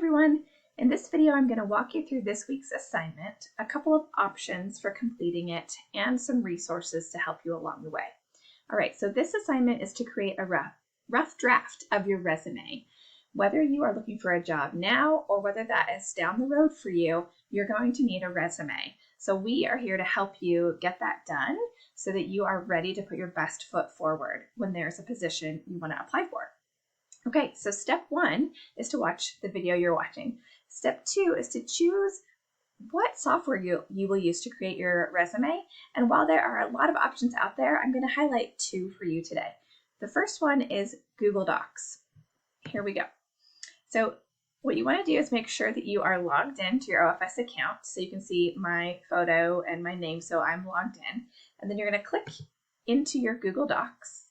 everyone. In this video, I'm going to walk you through this week's assignment, a couple of options for completing it, and some resources to help you along the way. All right, so this assignment is to create a rough draft of your resume. Whether you are looking for a job now or whether that is down the road for you, you're going to need a resume. So we are here to help you get that done so that you are ready to put your best foot forward when there's a position you want to apply for. Okay, so step one is to watch the video you're watching. Step two is to choose what software you will use to create your resume. And while there are a lot of options out there, I'm going to highlight two for you today. The first one is Google Docs. Here we go. So what you want to do is make sure that you are logged into your OFS account so you can see my photo and my name, so I'm logged in. And then you're going to click into your Google Docs.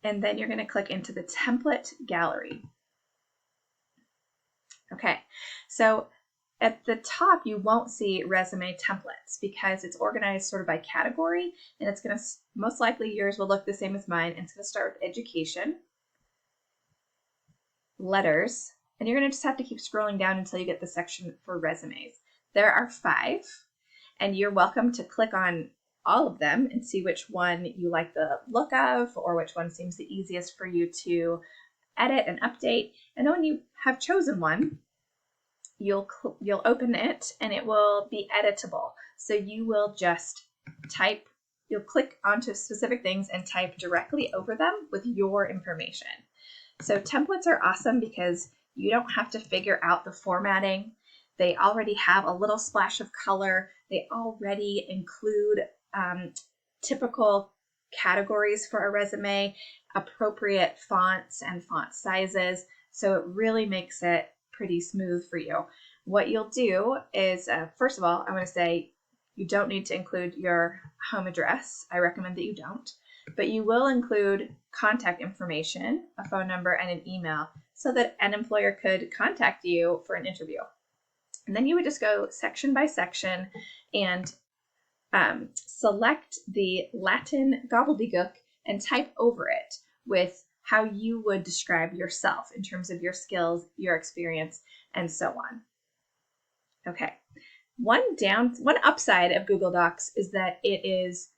And then you're going to click into the template gallery. Okay, so at the top, you won't see resume templates because it's organized sort of by category, and it's going to, most likely yours will look the same as mine, and it's going to start with education, letters, and you're going to just have to keep scrolling down until you get the section for resumes. There are 5, and you're welcome to click on all of them and see which one you like the look of or which one seems the easiest for you to edit and update. And then when you have chosen one, you'll open it and it will be editable. So you will just type, you'll click onto specific things and type directly over them with your information. So templates are awesome because you don't have to figure out the formatting. They already have a little splash of color. They already include typical categories for a resume, appropriate fonts and font sizes. So it really makes it pretty smooth for you. What you'll do is, first of all, I'm going to say you don't need to include your home address. I recommend that you don't, but you will include contact information, a phone number, and an email so that an employer could contact you for an interview. And then you would just go section by section and select the Latin gobbledygook and type over it with how you would describe yourself in terms of your skills, your experience, and so on. Okay. One upside of Google Docs is that it is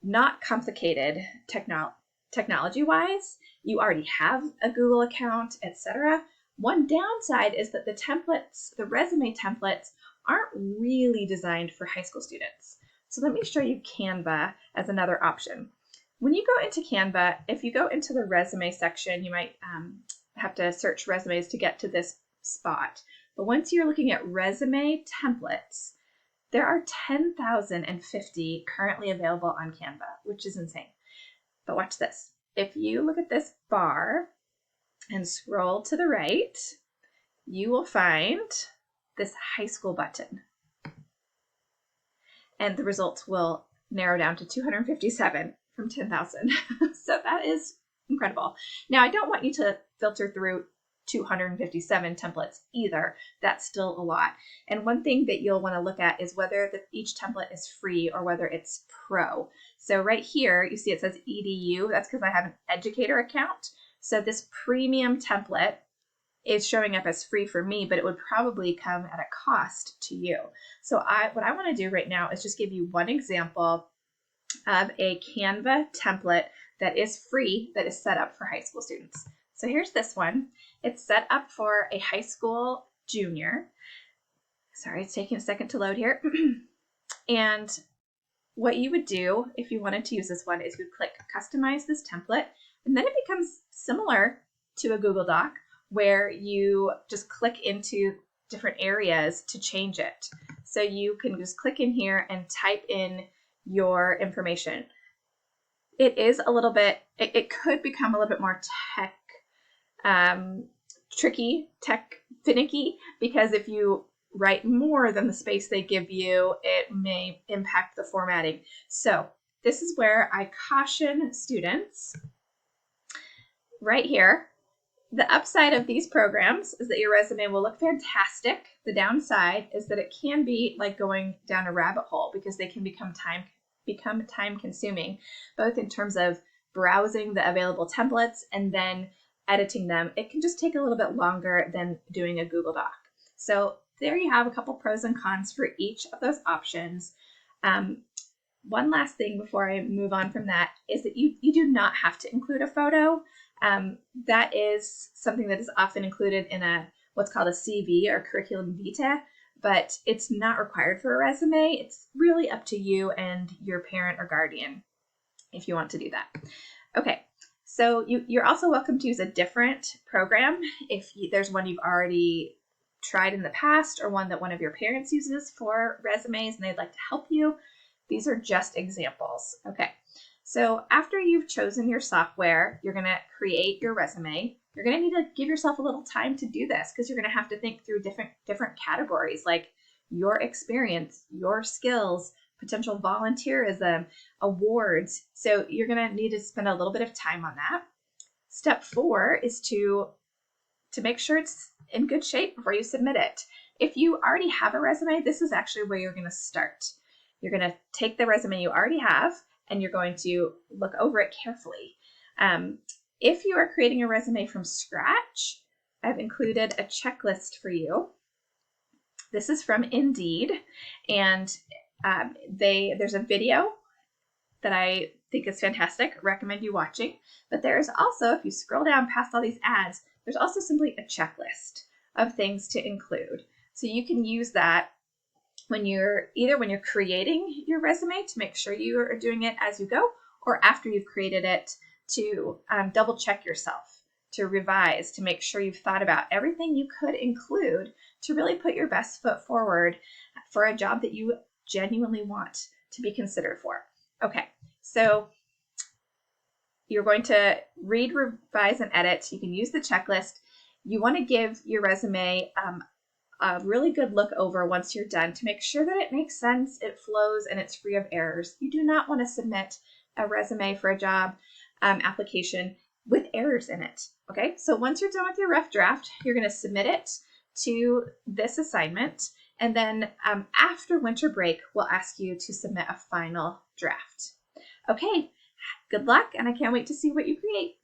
not complicated technology-wise. You already have a Google account, etc. One downside is that the templates, the resume templates, aren't really designed for high school students. So let me show you Canva as another option. When you go into Canva, if you go into the resume section, you might have to search resumes to get to this spot. But once you're looking at resume templates, there are 10,050 currently available on Canva, which is insane. But watch this. If you look at this bar and scroll to the right, you will find this high school button. And the results will narrow down to 257 from 10,000. So that is incredible. Now, I don't want you to filter through 257 templates either. That's still a lot. And one thing that you'll want to look at is whether each template is free or whether it's pro. So right here, you see it says EDU. That's because I have an educator account. So this premium template is showing up as free for me, but it would probably come at a cost to you. So what I want to do right now is just give you one example of a Canva template that is free, that is set up for high school students. So here's this one. It's set up for a high school junior. Sorry, it's taking a second to load here. And what you would do if you wanted to use this one is you click customize this template, and then it becomes similar to a Google Doc where you just click into different areas to change it. So you can just click in here and type in your information. It is a little bit, it could become a little bit more finicky, because if you write more than the space they give you, it may impact the formatting. So this is where I caution students right here. The upside of these programs is that your resume will look fantastic. The downside is that it can be like going down a rabbit hole because they can become time consuming, both in terms of browsing the available templates and then editing them, it can just take a little bit longer than doing a Google Doc. So there you have a couple pros and cons for each of those options. One last thing before I move on from that is that you do not have to include a photo. That is something that is often included in what's called a CV or curriculum vitae, but it's not required for a resume. It's really up to you and your parent or guardian if you want to do that. Okay, so you're also welcome to use a different program if there's one you've already tried in the past or one that one of your parents uses for resumes and they'd like to help you. These are just examples. Okay, so after you've chosen your software, you're going to create your resume. You're going to need to give yourself a little time to do this because you're going to have to think through different categories like your experience, your skills, potential volunteerism, awards. So you're going to need to spend a little bit of time on that. Step 4 is to make sure it's in good shape before you submit it. If you already have a resume, this is actually where you're going to start. You're going to take the resume you already have and you're going to look over it carefully. If you are creating a resume from scratch, I've included a checklist for you. This is from Indeed, and there's a video that I think is fantastic. I recommend you watching. But there's also, if you scroll down past all these ads, there's also simply a checklist of things to include. So you can use that when you're creating your resume to make sure you are doing it as you go, or after you've created it to double check yourself, to revise, to make sure you've thought about everything you could include to really put your best foot forward for a job that you genuinely want to be considered for. Okay, so you're going to read, revise, and edit. You can use the checklist. You want to give your resume a really good look over once you're done to make sure that it makes sense, it flows, and it's free of errors. You do not want to submit a resume for a job application with errors in it. Okay, so once you're done with your rough draft, you're going to submit it to this assignment. And then after winter break, we'll ask you to submit a final draft. Okay, good luck, and I can't wait to see what you create.